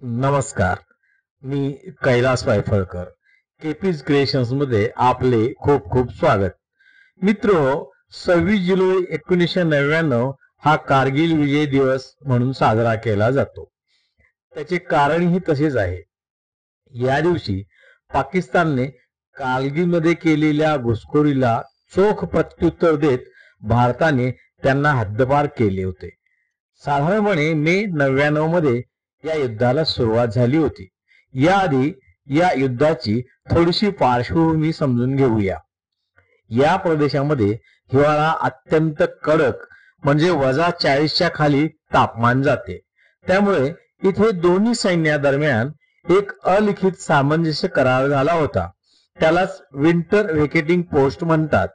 नमस्कार. मी कैलास वायफळकर. केपीज क्रिएशन्स मध्ये आपले खूप खूप स्वागत. मित्रो, 26 जुलै 1999 हा कारगिल विजय दिवस म्हणून साजरा केला जातो. त्याचे कारणही तसेच आहे. या दिवशी पाकिस्तानने कारगिलमध्ये केलेल्या घुसखोरीला चोख प्रत्युत्तर देत भारताने त्यांना हद्दपार केले होते. साधारणपणे मे 99 मध्ये या युद्धाला सुरुवात झाली होती. याआधी या युद्धाची थोडीशी पार्श्वभूमी समजून घेऊया. या प्रदेशामध्ये हिवाळा अत्यंत कडक म्हणजे -40च्या खाली तापमान जाते. त्यामुळे इथे दोन्ही सैन्यादरम्यान एक अलिखित सामंजस्य करार झाला होता. त्यालाच विंटर व्हेकेटिंग पोस्ट म्हणतात.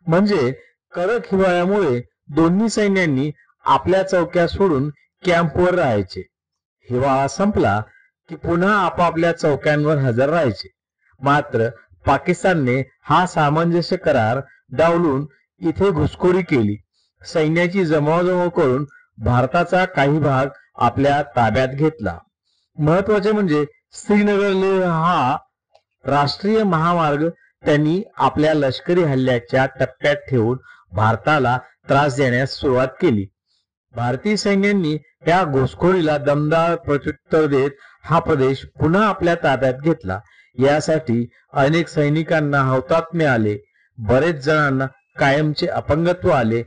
म्हणजे कडक हिवाळ्यामुळे दोन्ही सैन्यांनी आपल्या चौक्या सोडून कॅम्पवर राहायचे. हिवाळा संपला की पुन्हा आपापल्या चौक्यांवर हजर राहायचे. मात्र पाकिस्तानने हा सामंजस्य करार डावलून इथे घुसखोरी केली. सैन्याची जमवाजमव करून भारताचा काही भाग आपल्या ताब्यात घेतला. महत्वाचे म्हणजे श्रीनगर लेह हा राष्ट्रीय महामार्ग त्यांनी आपल्या लष्करी हल्ल्याच्या टप्प्यात ठेवून भारताला त्रास देण्यास सुरुवात केली. भारतीय सैन्यांनी या घुसखोरीला दमदार प्रत्युत्तर देत हा प्रदेश पुन्हा आपल्या ताब्यात घेतला. यासाठी अनेक सैनिकांना हौतात्म्य आले, बरेच जणांना कायमचे अपंगत्व आले,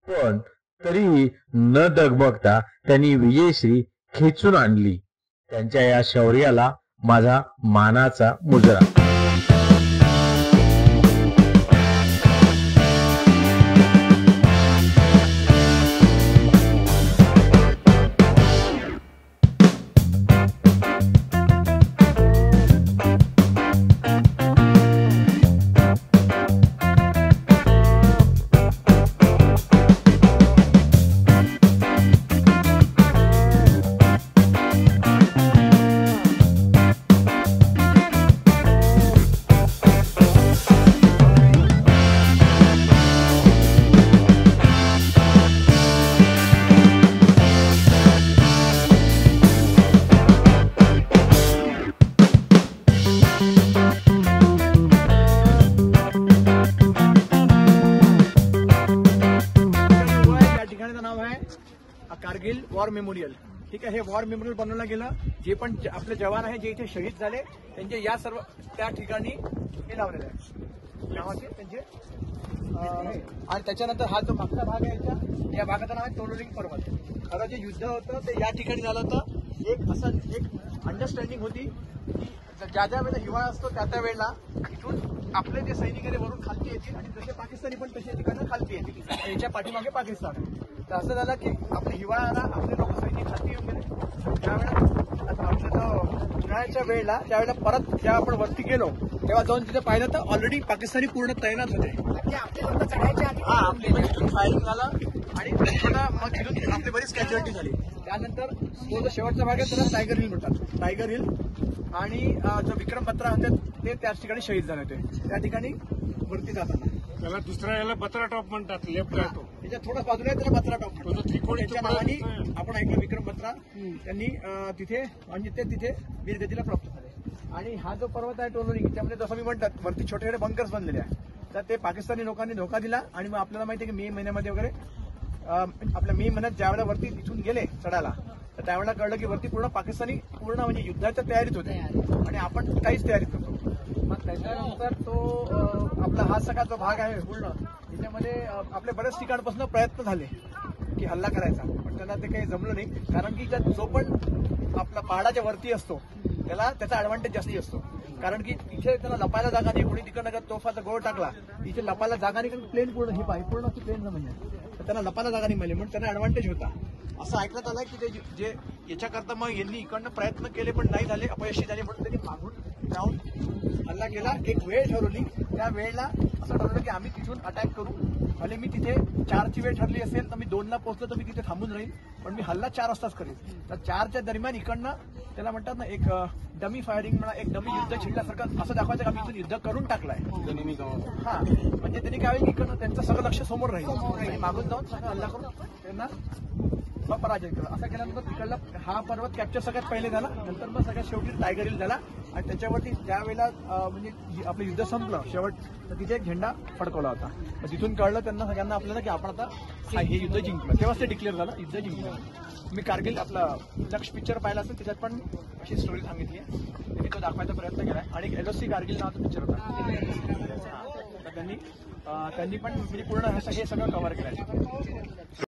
पण तरीही न डगमगता त्यांनी विजयश्री खेचून आणली. त्यांच्या या शौर्याला माझा मानाचा मुजरा. Kargil war memorial. ठीक आहे. हे वॉर मेमोरियल बनवलं गेलं. जे पण आपले जवान आहे जे इथे शहीद झाले त्यांचे या सर्व त्या ठिकाणी हे लावलेलं आहे नावाचे त्यांचे. आणि त्याच्यानंतर हा जो मागचा भाग आहे या भागाचं नाव आहे टोलोलिंग पर्वत. खरं जे युद्ध होतं ते या ठिकाणी झालं होतं. एक अंडरस्टँडिंग होती की ज्या ज्या वेळेला हिवाळा असतो त्या वेळेला इथून आपले जे सैनिक आहे वरून खालती येतील आणि जसे पाकिस्तानी पण तसे तिकडनं खालती येतील. याच्या पाठीमागे पाकिस्तान. तर असं झालं की आपल्या हिवाळ्याला आपले लोक सैनिक खालती येऊन गेले. त्यावेळेला आपल्या उन्हाळ्याच्या वेळेला त्यावेळेला परत जेव्हा आपण वरती गेलो तेव्हा जाऊन तिथे पाहिलं तर ऑलरेडी पाकिस्तानी पूर्ण तैनात होते. आपले फायरिंग झालं आणि मग तिथून आपली बरीच कॅज्युअलिटी झाली. त्यानंतर तो जो शेवटचा भाग आहे त्याला टायगर हिल म्हणतात. टायगर हिल आणि जो विक्रम बत्रा होते ते त्याच ठिकाणी शहीद झाले होते. त्या ठिकाणी वरती जाताना त्याला दुसऱ्या याला बत्रा टॉप म्हणतात. लेफ्ट राहतो त्याच्या थोडं बाजूला त्याला बत्रा टॉप म्हणतात. त्याच्या नावाने आपण ऐकलं विक्रम बत्रा त्यांनी तिथे आणि ते तिथे वीरगतीला प्राप्त झाले. आणि हा जो पर्वत आहे टोलोलिंग त्यामध्ये जसं मी म्हणतात वरती छोटे छोटे बंकर्स बनलेले आहे. तर ते पाकिस्तानी लोकांनी धोका दिला आणि मग आपल्याला माहिती आहे की मे महिन्यामध्ये वगैरे आपल्या मे महिन्यात ज्यावेळेला वरती तिथून गेले चढायला तर त्यावेळेला कळलं की वरती पूर्ण पाकिस्तानी पूर्ण म्हणजे युद्धाच्या तयारीत होते आणि आपण काहीच तयारीत नव्हतो. मग त्याच्यानंतर तो आपला हा सगळा जो भाग आहे पूर्ण त्याच्यामध्ये आपले बऱ्याच ठिकाणपासून प्रयत्न झाले की हल्ला करायचा, पण त्यांना ते काही जमलं नाही. कारण की जो पण आपला पहाडाच्या वरती असतो त्याला त्याचा ऍडव्हान्टेज जास्ती असतो. कारण की इथे त्याला लपायला जागा नाही. कोणी तिकडनं तोफाचा गोळ टाकला इथे लपायला जागा नाही. कारण प्लेन पूर्ण ही पाहिजे पूर्ण प्लेन जमीन आहे तर त्यांना लपायला जागा नाही मिळाली म्हणून त्यांना ऍडव्हान्टेज होता. असं ऐकण्यात आलंय की ते जे याच्याकरता मग यांनी इकडनं प्रयत्न केले पण नाही झाले, अपयशी झाले म्हणून त्यांनी मागून जाऊन हल्ला केला. एक वेळ ठरवली. त्या वेळेला असं ठरवलं की आम्ही तिथून अटॅक करू. भले मी तिथे 4ची वेळ ठरली असेल तर मी 2ला पोहोचलो तर मी तिथे थांबून राहील, पण मी हल्ला 4 वाजताच करेन. तर 4च्या दरम्यान इकडनं त्याला म्हणतात ना एक डमी फायरिंग म्हणा, एक डमी युद्ध छिडल्यासारखं असं दाखवायचं की आम्ही इथून युद्ध करून टाकलाय. हा म्हणजे त्यांनी काय की इकडनं त्यांचं सगळं लक्ष समोर राहील आणि मागून जाऊन सगळं हल्ला करून त्यांना मग पराजय केला. असं केल्यानंतर तिकडला हा पर्वत कॅप्चर सगळ्यात पहिले झाला. नंतर मग सगळ्यात शेवटी टायगर हिल झाला आणि त्याच्यावरती त्यावेळेला म्हणजे आपलं युद्ध संपलं शेवट, तर तिथे एक झेंडा फडकवला होता. मग तिथून कळलं त्यांना सगळ्यांना आपल्याला की आपण आता हे युद्ध जिंकलं. तेव्हाच ते डिक्लेअर झालं युद्ध जिंकलं. मी कारगिल आपला लक्ष पिक्चर पाहिला असेल, त्याच्यात पण अशी स्टोरी सांगितली आहे. त्यांनी तो दाखवायचा प्रयत्न केलाय. आणि LOC कारगिल नावाचा पिक्चर होता. तर त्यांनी पण म्हणजे पूर्ण हे सगळं कव्हर केलं.